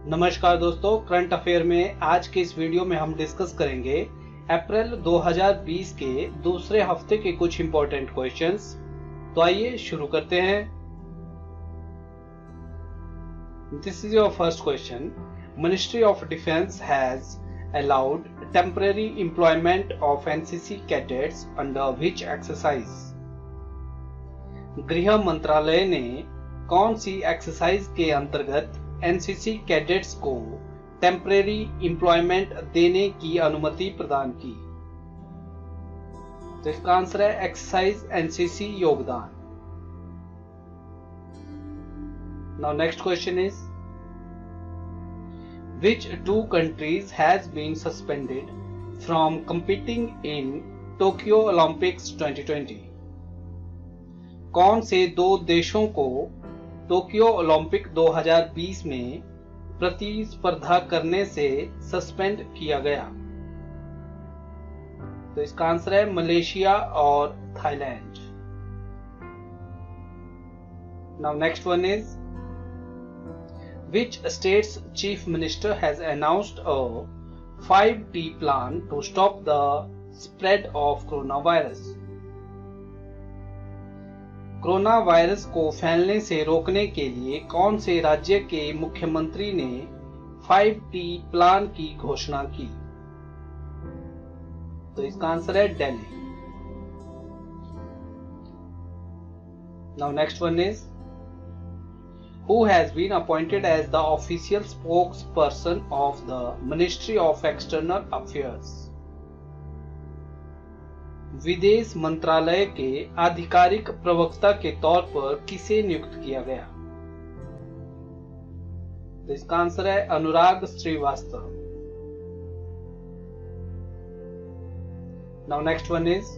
नमस्कार दोस्तों, current affair में आज के इस वीडियो में हम डिस्कस करेंगे अप्रैल 2020 के दूसरे हफ्ते के कुछ इंपॉर्टेंट क्वेश्चंस। तो आइए शुरू करते हैं। This is your first question. Ministry of defence has allowed temporary employment of NCC cadets under which exercise? गृह मंत्रालय ने कौन सी एक्सरसाइज के अंतर्गत एनसीसी कैडेट्स को टेम्परेरी एम्प्लॉयमेंट देने की अनुमति प्रदान की? तो इसका आंसर है एक्सरसाइज एनसीसी योगदान। Now next question is which two countries has been suspended from competing in Tokyo Olympics 2020? कौन से दो देशों को टोक्यो ओलंपिक 2020 में प्रतिस्पर्धा करने से सस्पेंड किया गया? तो इसका आंसर है मलेशिया और Thailand. Now next one is which state's chief minister has announced a 5T plan to stop the spread of coronavirus? Corona virus को फैलने से रोकने के लिए कौन से राज्य के मुख्यमंत्री ने 5T प्लान की घोषणा की? तो इसका आंसर है Delhi. Now next one is who has been appointed as the official spokesperson of the Ministry of External Affairs? विदेश मंत्रालय के आधिकारिक प्रवक्ता के तौर पर किसे नियुक्त किया गया? तो इसका आंसर है अनुराग Srivastava. Now next one is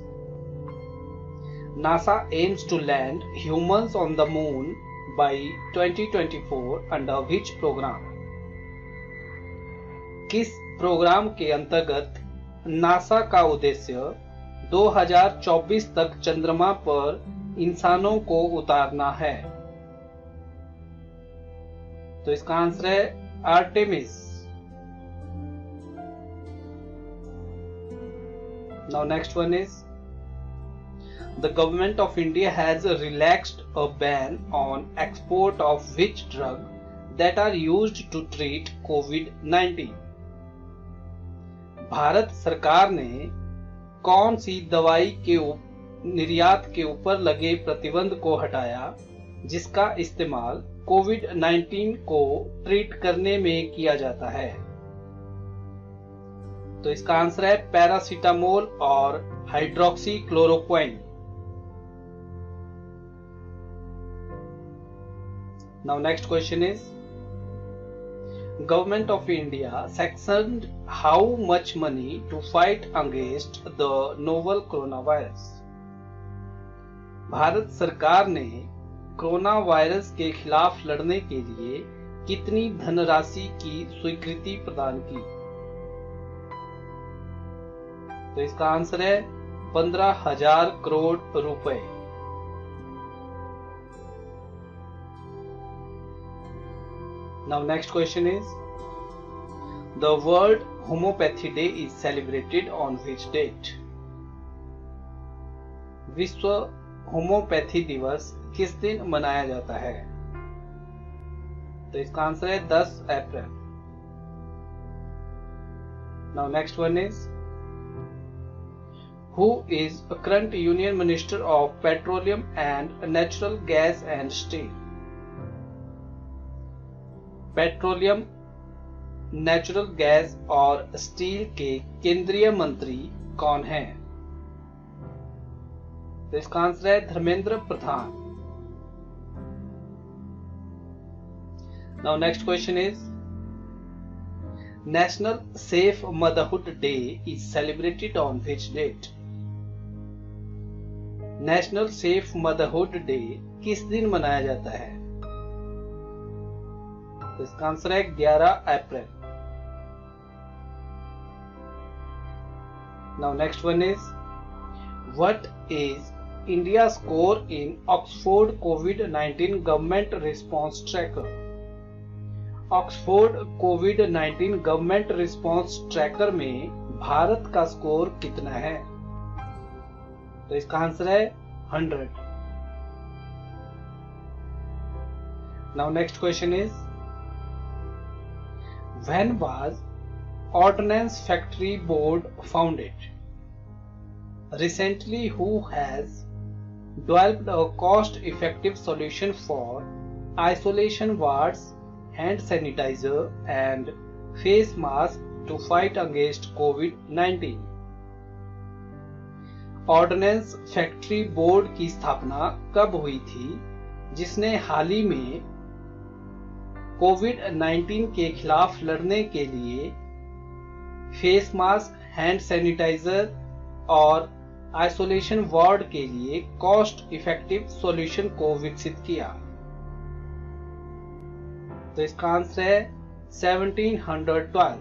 NASA aims to land humans on the moon by 2024 under which program? किस प्रोग्राम के अंतर्गत नासा का उद्देश्य 2024 तक चंद्रमा पर इंसानों को उतारना है? तो इसका आंसर है Artemis. Now next one is the government of India has relaxed a ban on export of which drug that are used to treat COVID-19? Bharat सरकार ने कौन सी दवाई के निर्यात के ऊपर लगे प्रतिबंध को हटाया जिसका इस्तेमाल कोविड-19 को ट्रीट करने में किया जाता है? तो इसका आंसर है पैरासीटामोल और hydroxy chloroquine. Now next question is Government of India sanctioned how much money to fight against the novel coronavirus? Bharat सरकार ने कोरोना वायरस के खिलाफ लड़ने के लिए कितनी धनराशि की स्वीकृति प्रदान की? तो इसका आंसर है 15,000 करोड़ रुपए। Now next question is the World Homeopathy Day is celebrated on which date? विश्व होम्योपैथी दिवस किस दिन मनाया जाता है? तो इसका आंसर है 10 अप्रैल। Now next one is who is a current Union Minister of Petroleum and Natural Gas and Steel? Petroleum, natural gas और स्टील के केंद्रीय मंत्री कौन हैं? तो इसका आंसर है Dharmendra Pradhan. Now next question is national safe motherhood day is celebrated on which date? National safe motherhood day किस दिन मनाया जाता है? तो इसका आंसर है 11 अप्रैल। Now next one is what is India score in Oxford कोविड-19 गवर्नमेंट रिस्पांस ट्रैकर? ऑक्सफोर्ड कोविड-19 गवर्नमेंट रिस्पांस ट्रैकर में भारत का स्कोर कितना है? तो इसका आंसर है 100। Now next question is, when was ordnance factory board founded? Recently, who has developed a cost-effective solution for isolation wards, hand sanitizer, and face mask to fight against COVID-19? Ordnance factory board की स्थापना कब हुई थी, जिसने हाल ही में कोविड-19 के खिलाफ लड़ने के लिए फेस मास्क, हैंड सैनिटाइजर और आइसोलेशन वार्ड के लिए कॉस्ट इफेक्टिव सॉल्यूशन को विकसित किया? तो इसका आंसर है 1712।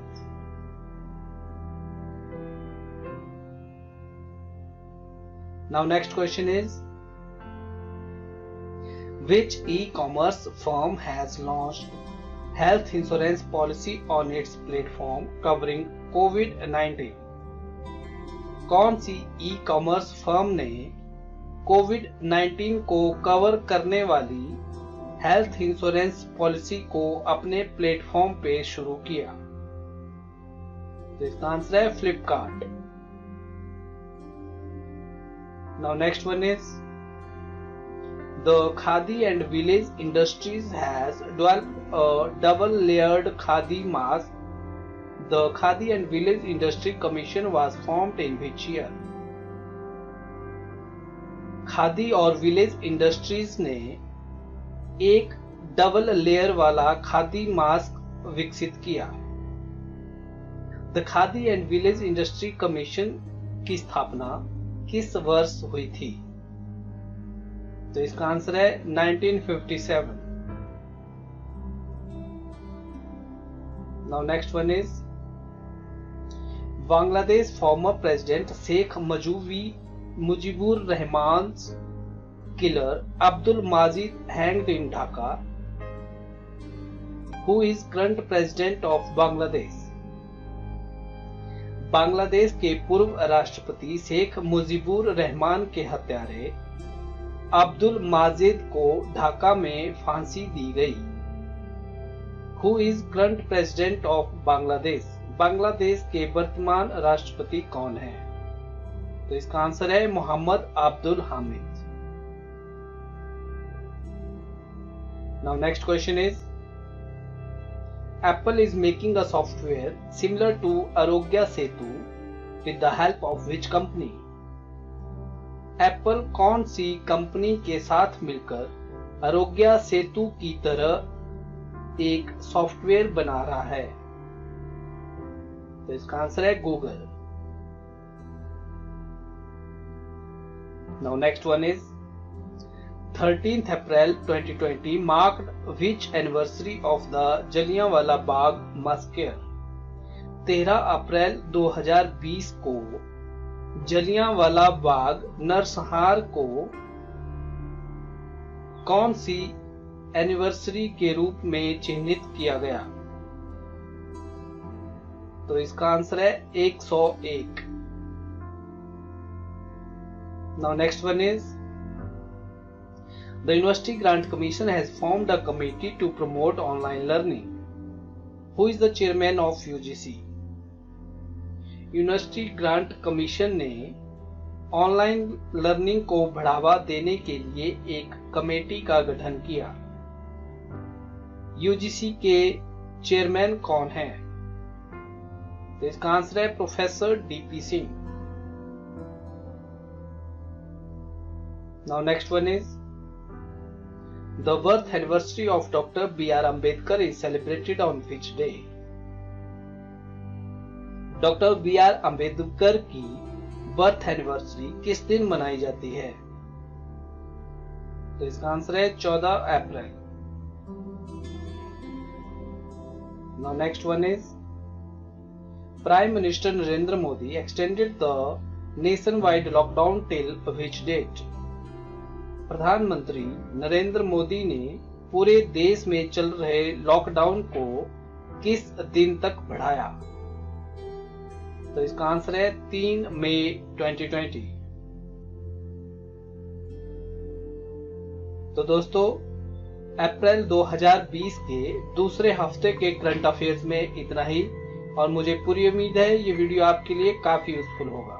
Now next question is, which e-commerce firm has launched health insurance policy on its platform covering COVID-19? कौन सी ई कॉमर्स फर्म ने कोविड-19 को कवर करने वाली हेल्थ इंश्योरेंस पॉलिसी को अपने प्लेटफॉर्म पे शुरू किया? तो इसका आंसर है Flipkart. Now next one is, the khadi and village industries has developed a double layered khadi mask. The Khadi and Village Industry Commission was formed in which year? Khadi और विलेज इंडस्ट्रीज ने एक डबल लेयर वाला खादी मास्क विकसित किया। The khadi and village industry commission की स्थापना किस वर्ष हुई थी? तो इसका आंसर है 1957। Now next one is, Bangladesh former president Sheikh Mujibur Rahman's killer Abdul Majid hanged in Dhaka. Who is current president of Bangladesh? Bangladesh के पूर्व राष्ट्रपति शेख मुजीबुर रहमान के हत्यारे अब्दुल माजिद को ढाका में फांसी दी गई। Who is current president of Bangladesh? Bangladesh के वर्तमान राष्ट्रपति कौन है? तो इसका आंसर है Mohammad Abdul Hamid. Now next question is, Apple is making a software similar to Arogya Setu with the help of which company? Apple कौन सी कंपनी के साथ मिलकर आरोग्य सेतु की तरह एक सॉफ्टवेयर बना रहा है? तो इसका आंसर है Google. Now next one is, 13th April 2020 marked which anniversary of the Jallianwala Bagh massacre? 13 अप्रैल 2020 को जलियांवाला बाग नरसंहार को कौन सी एनिवर्सरी के रूप में चिन्हित किया गया? तो इसका आंसर है 101। Now next one is, the University Grant Commission has formed a committee to promote online learning. Who is the chairman of UGC? University grant commission ने ऑनलाइन लर्निंग को बढ़ावा देने के लिए एक कमेटी का गठन किया। यूजीसी के चेयरमैन कौन हैं? तो इसका आंसर है professor DP Singh. Now next one is, the birth anniversary of doctor B.R. Ambedkar is celebrated on which day? Doctor B.R. Ambedkar की बर्थ एनिवर्सरी किस दिन मनाई जाती है? तो इसका आंसर है 14 अप्रैल। Now next one is, prime minister Narendra Modi extended the nationwide lockdown till which date? प्रधानमंत्री नरेंद्र मोदी ने पूरे देश में चल रहे लॉकडाउन को किस दिन तक बढ़ाया? तो इसका आंसर है 3 मई 2020। तो दोस्तों, अप्रैल 2020 के दूसरे हफ्ते के करंट अफेयर्स में इतना ही, और मुझे पूरी उम्मीद है ये वीडियो आपके लिए काफी यूजफुल होगा।